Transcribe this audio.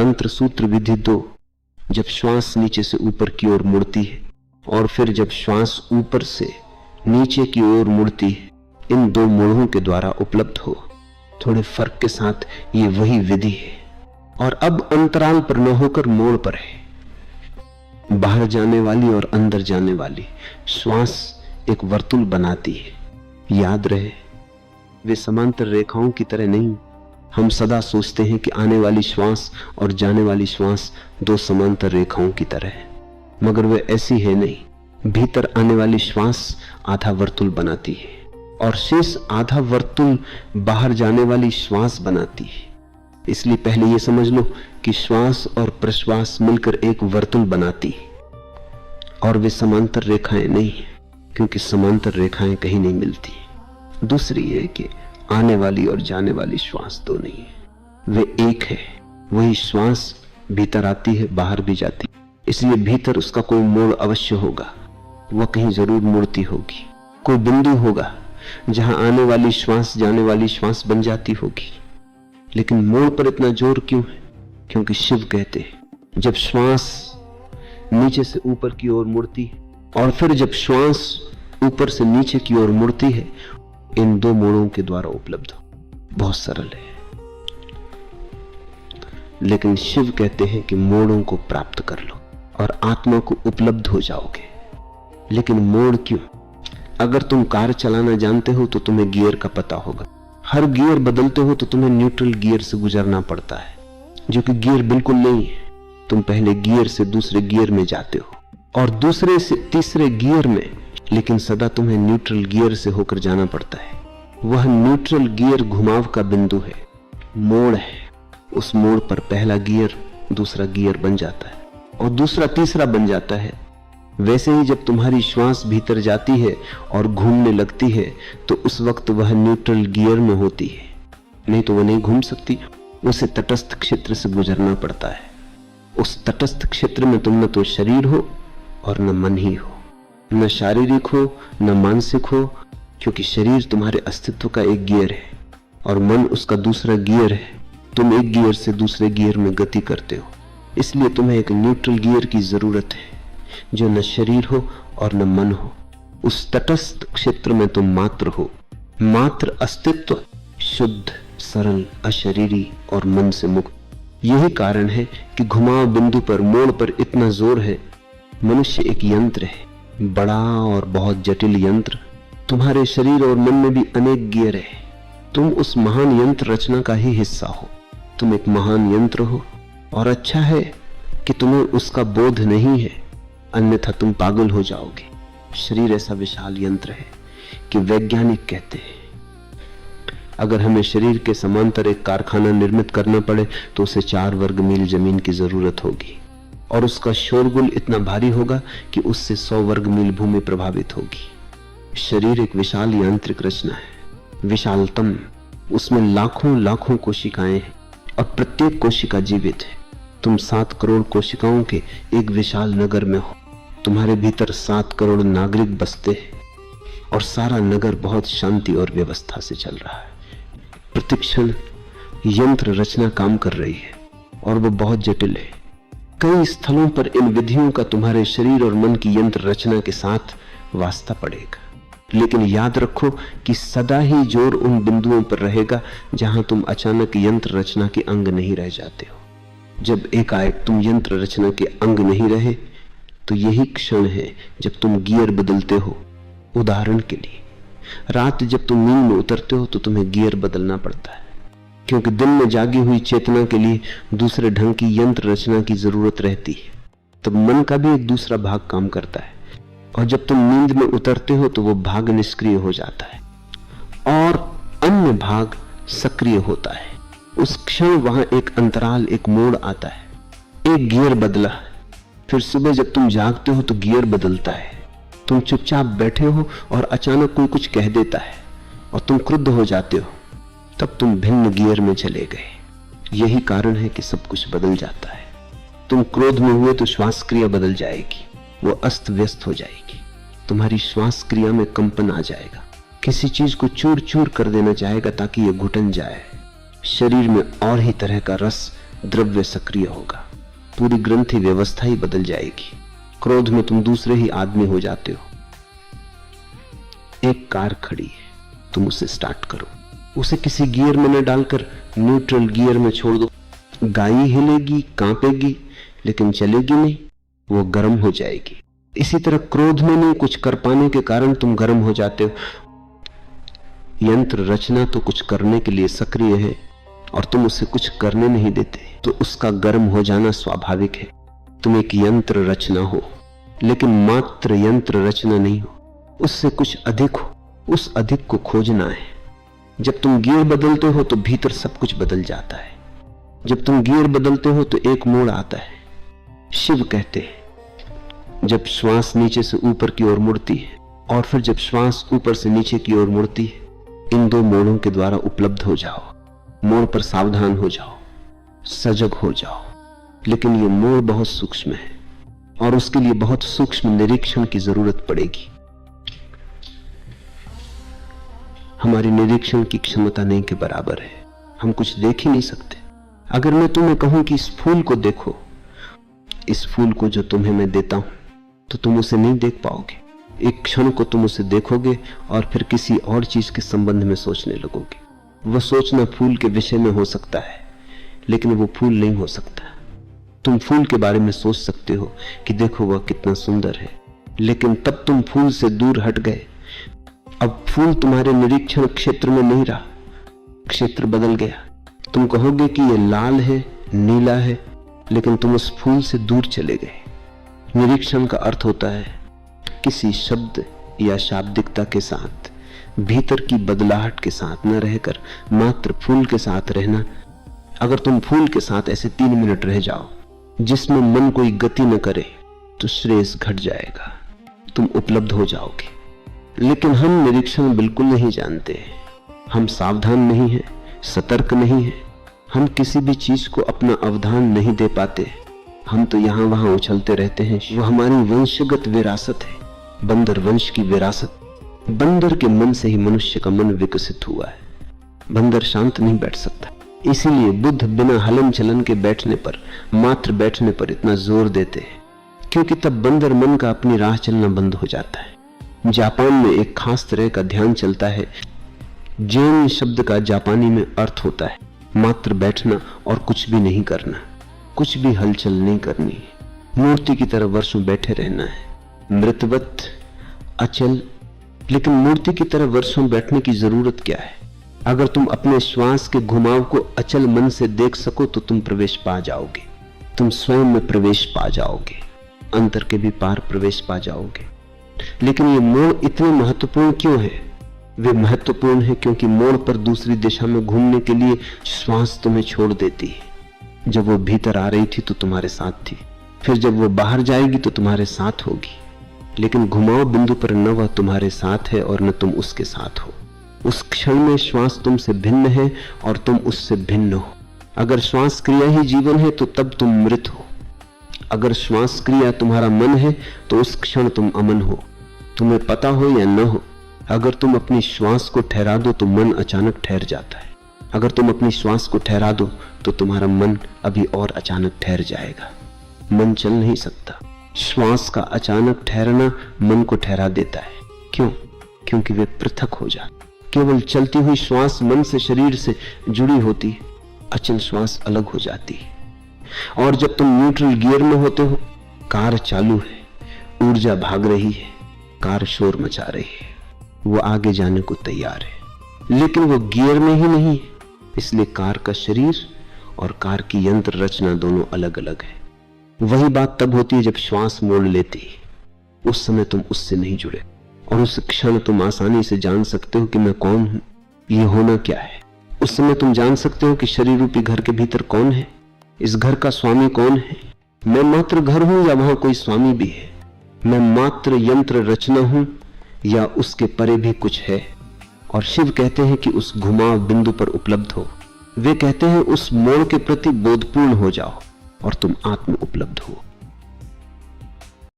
तंत्र सूत्र विधि 2, जब श्वास नीचे से ऊपर की ओर मुड़ती है और फिर जब श्वास ऊपर से नीचे की ओर मुड़ती है, इन 2 मोड़ों के द्वारा उपलब्ध हो। थोड़े फर्क के साथ ये वही विधि है, और अब अंतराल पर न होकर मोड़ पर है। बाहर जाने वाली और अंदर जाने वाली श्वास एक वर्तुल बनाती है। याद रहे, वे समांतर रेखाओं की तरह नहीं। हम सदा सोचते हैं कि आने वाली श्वास और जाने वाली श्वास 2 समांतर रेखाओं की तरह है, मगर वे ऐसी है नहीं। भीतर आने वाली श्वास आधा वर्तुल बनाती है और शेष आधा वर्तुल बाहर जाने वाली श्वास बनाती है। इसलिए पहले यह समझ लो कि श्वास और प्रश्वास मिलकर एक वर्तुल बनाती है, और वे समांतर रेखाएं नहीं है, क्योंकि समांतर रेखाएं कहीं नहीं मिलती। दूसरी है कि आने वाली और जाने वाली श्वास 2 नहीं है, वे एक है। वही श्वास भीतर आती है, बाहर भी जाती है, इसलिए भीतर उसका कोई मोड़ अवश्य होगा। वह कहीं जरूर मुड़ती होगी। कोई बिंदु होगा जहां आने वाली श्वास जाने वाली श्वास बन जाती होगी। लेकिन मोड़ पर इतना जोर क्यों है? क्योंकि शिव कहते हैं जब श्वास नीचे से ऊपर की ओर मुड़ती है और फिर जब श्वास ऊपर से नीचे की ओर मुड़ती है, इन 2 मोड़ों के द्वारा उपलब्ध हो। बहुत सरल है, लेकिन शिव कहते हैं कि मोड़ों को प्राप्त कर लो और आत्मा को उपलब्ध हो जाओगे। लेकिन मोड़ क्यों? अगर तुम कार चलाना जानते हो तो तुम्हें गियर का पता होगा। हर गियर बदलते हो तो तुम्हें न्यूट्रल गियर से गुजरना पड़ता है, जो कि गियर बिल्कुल नहीं है। तुम पहले गियर से दूसरे गियर में जाते हो और दूसरे से तीसरे गियर में, लेकिन सदा तुम्हें न्यूट्रल गियर से होकर जाना पड़ता है। वह न्यूट्रल गियर घुमाव का बिंदु है, मोड़ है। उस मोड़ पर पहला गियर दूसरा गियर बन जाता है और दूसरा तीसरा बन जाता है। वैसे ही जब तुम्हारी श्वास भीतर जाती है और घूमने लगती है तो उस वक्त वह न्यूट्रल गियर में होती है, नहीं तो वह नहीं घूम सकती। उसे तटस्थ क्षेत्र से गुजरना पड़ता है। उस तटस्थ क्षेत्र में तुम न तो शरीर हो और न मन ही हो, न शारीरिक हो न मानसिक हो, क्योंकि शरीर तुम्हारे अस्तित्व का एक गियर है और मन उसका दूसरा गियर है। तुम एक गियर से दूसरे गियर में गति करते हो, इसलिए तुम्हें एक न्यूट्रल गियर की जरूरत है जो न शरीर हो और न मन हो। उस तटस्थ क्षेत्र में तुम मात्र हो, मात्र अस्तित्व, शुद्ध, सरल, अशरीरी और मन से मुक्त। यही कारण है कि घुमाव बिंदु पर, मोड़ पर इतना जोर है। मनुष्य एक यंत्र है, बड़ा और बहुत जटिल यंत्र। तुम्हारे शरीर और मन में भी अनेक गियर है। तुम उस महान यंत्र रचना का ही हिस्सा हो। तुम एक महान यंत्र हो और अच्छा है कि तुम्हें उसका बोध नहीं है, अन्यथा तुम पागल हो जाओगे। शरीर ऐसा विशाल यंत्र है कि वैज्ञानिक कहते हैं अगर हमें शरीर के समांतर एक कारखाना निर्मित करना पड़े तो उसे 4 वर्ग मील जमीन की जरूरत होगी, और उसका शोरगुल इतना भारी होगा कि उससे 100 वर्ग मील भूमि प्रभावित होगी। शरीर एक विशाल यांत्रिक रचना है, विशालतम। उसमें लाखों लाखों कोशिकाएं हैं और प्रत्येक कोशिका जीवित है। तुम 7 करोड़ कोशिकाओं के एक विशाल नगर में हो। तुम्हारे भीतर 7 करोड़ नागरिक बसते हैं और सारा नगर बहुत शांति और व्यवस्था से चल रहा है। प्रतिक्षण यंत्र रचना काम कर रही है और वो बहुत जटिल है। कई स्थलों पर इन विधियों का तुम्हारे शरीर और मन की यंत्र रचना के साथ वास्ता पड़ेगा, लेकिन याद रखो कि सदा ही जोर उन बिंदुओं पर रहेगा जहां तुम अचानक यंत्र रचना के अंग नहीं रह जाते हो। जब एकाएक तुम यंत्र रचना के अंग नहीं रहे तो यही क्षण है जब तुम गियर बदलते हो। उदाहरण के लिए, रात जब तुम नींद में उतरते हो तो तुम्हें गियर बदलना पड़ता है, क्योंकि दिन में जागी हुई चेतना के लिए दूसरे ढंग की यंत्र रचना की जरूरत रहती है। तब मन का भी एक दूसरा भाग काम करता है, और जब तुम नींद में उतरते हो तो वो भाग निष्क्रिय हो जाता है और अन्य भाग सक्रिय होता है। उस क्षण वहां एक अंतराल, एक मोड़ आता है। एक गियर बदला, फिर सुबह जब तुम जागते हो तो गियर बदलता है। तुम चुपचाप बैठे हो और अचानक कोई कुछ कह देता है और तुम क्रुद्ध हो जाते हो, तब तुम भिन्न गियर में चले गए। यही कारण है कि सब कुछ बदल जाता है। तुम क्रोध में हुए तो श्वास क्रिया बदल जाएगी, वो अस्त व्यस्त हो जाएगी। तुम्हारी श्वास क्रिया में कंपन आ जाएगा, किसी चीज को चूर चूर कर देना चाहेगा ताकि ये घुटन जाए। शरीर में और ही तरह का रस द्रव्य सक्रिय होगा, पूरी ग्रंथि व्यवस्था ही बदल जाएगी। क्रोध में तुम दूसरे ही आदमी हो जाते हो। एक कार खड़ी है, तुम उसे स्टार्ट करो, उसे किसी गियर में न डालकर न्यूट्रल गियर में छोड़ दो। गाड़ी हिलेगी, कांपेगी, लेकिन चलेगी नहीं, वो गर्म हो जाएगी। इसी तरह क्रोध में नहीं कुछ कर पाने के कारण तुम गर्म हो जाते हो। यंत्र रचना तो कुछ करने के लिए सक्रिय है और तुम उसे कुछ करने नहीं देते, तो उसका गर्म हो जाना स्वाभाविक है। तुम एक यंत्र रचना हो, लेकिन मात्र यंत्र रचना नहीं हो, उससे कुछ अधिक हो। उस अधिक को खोजना है। जब तुम गियर बदलते हो तो भीतर सब कुछ बदल जाता है। जब तुम गियर बदलते हो तो एक मोड़ आता है। शिव कहते हैं, जब श्वास नीचे से ऊपर की ओर मुड़ती है और फिर जब श्वास ऊपर से नीचे की ओर मुड़ती है, इन दो मोड़ों के द्वारा उपलब्ध हो जाओ। मोड़ पर सावधान हो जाओ, सजग हो जाओ। लेकिन ये मोड़ बहुत सूक्ष्म है और उसके लिए बहुत सूक्ष्म निरीक्षण की जरूरत पड़ेगी। हमारी निरीक्षण की क्षमता नहीं के बराबर है, हम कुछ देख ही नहीं सकते। अगर मैं तुम्हें कहूं कि इस फूल को देखो, इस फूल को जो तुम्हें मैं देता हूं, तो तुम उसे नहीं देख पाओगे। एक क्षण को तुम उसे देखोगे और फिर किसी और चीज के संबंध में सोचने लगोगे। वह सोचना फूल के विषय में हो सकता है, लेकिन वो फूल नहीं हो सकता। तुम फूल के बारे में सोच सकते हो कि देखो वह कितना सुंदर है, लेकिन तब तुम फूल से दूर हट गए। अब फूल तुम्हारे निरीक्षण क्षेत्र में नहीं रहा, क्षेत्र बदल गया। तुम कहोगे कि यह लाल है, नीला है, लेकिन तुम उस फूल से दूर चले गए। निरीक्षण का अर्थ होता है किसी शब्द या शाब्दिकता के साथ, भीतर की बदलाहट के साथ न रहकर मात्र फूल के साथ रहना। अगर तुम फूल के साथ ऐसे 3 मिनट रह जाओ जिसमें मन कोई गति न करे, तो श्रेयस घट जाएगा, तुम उपलब्ध हो जाओगे। लेकिन हम निरीक्षण बिल्कुल नहीं जानते, हम सावधान नहीं हैं, सतर्क नहीं हैं, हम किसी भी चीज को अपना अवधान नहीं दे पाते। हम तो यहां वहां उछलते रहते हैं। वो हमारी वंशगत विरासत है, बंदर वंश की विरासत। बंदर के मन से ही मनुष्य का मन विकसित हुआ है। बंदर शांत नहीं बैठ सकता, इसीलिए बुद्ध बिना हलन चलन के बैठने पर, मात्र बैठने पर इतना जोर देते हैं, क्योंकि तब बंदर मन का अपनी राह चलना बंद हो जाता है। जापान में एक खास तरह का ध्यान चलता है। जैन शब्द का जापानी में अर्थ होता है मात्र बैठना और कुछ भी नहीं करना, कुछ भी हलचल नहीं करनी, मूर्ति की तरह वर्षों बैठे रहना है, मृतवत, अचल। लेकिन मूर्ति की तरह वर्षों बैठने की जरूरत क्या है? अगर तुम अपने श्वास के घुमाव को अचल मन से देख सको तो तुम प्रवेश पा जाओगे, तुम स्वयं में प्रवेश पा जाओगे, अंतर के भी पार प्रवेश पा जाओगे। लेकिन ये मोड़ इतने महत्वपूर्ण क्यों है? वे महत्वपूर्ण है क्योंकि मोड़ पर दूसरी दिशा में घूमने के लिए श्वास तुम्हें छोड़ देती है। जब वो भीतर आ रही थी तो तुम्हारे साथ थी, फिर जब वो बाहर जाएगी तो तुम्हारे साथ होगी, लेकिन घुमाव बिंदु पर न वह तुम्हारे साथ है और न तुम उसके साथ हो। उस क्षण में श्वास तुमसे भिन्न है और तुम उससे भिन्न हो। अगर श्वास क्रिया ही जीवन है तो तब तुम मृत हो। अगर श्वास क्रिया तुम्हारा मन है तो उस क्षण तुम अमन हो, तुम्हें पता हो या न हो। अगर तुम अपनी श्वास को ठहरा दो तो मन अचानक ठहर जाता है। अगर तुम अपनी श्वास को ठहरा दो तो तुम्हारा मन अभी और अचानक ठहर जाएगा। मन चल नहीं सकता। श्वास का अचानक ठहरना मन को ठहरा देता है। क्यों? क्योंकि वे पृथक हो जाते। केवल चलती हुई श्वास मन से, शरीर से जुड़ी होती है, अचल श्वास अलग हो जाती है। और जब तुम न्यूट्रल गियर में होते हो, कार चालू है, ऊर्जा भाग रही है, कार शोर मचा रही है, वो आगे जाने को तैयार है, लेकिन वो गियर में ही नहीं है। इसलिए कार का शरीर और कार की यंत्र रचना दोनों अलग अलग है। वही बात तब होती है जब श्वास मोड़ लेती है। उस समय तुम उससे नहीं जुड़े और उस क्षण तुम आसानी से जान सकते हो कि मैं कौन हूं, ये होना क्या है। उस समय तुम जान सकते हो कि शरीर रूपी घर के भीतर कौन है, इस घर का स्वामी कौन है। मैं मात्र घर हूं या वहां कोई स्वामी भी है? मैं मात्र यंत्र रचना हूं या उसके परे भी कुछ है? और शिव कहते हैं कि उस घुमाव बिंदु पर उपलब्ध हो। वे कहते हैं उस मोड़ के प्रति बोधपूर्ण हो जाओ और तुम आत्म उपलब्ध हो।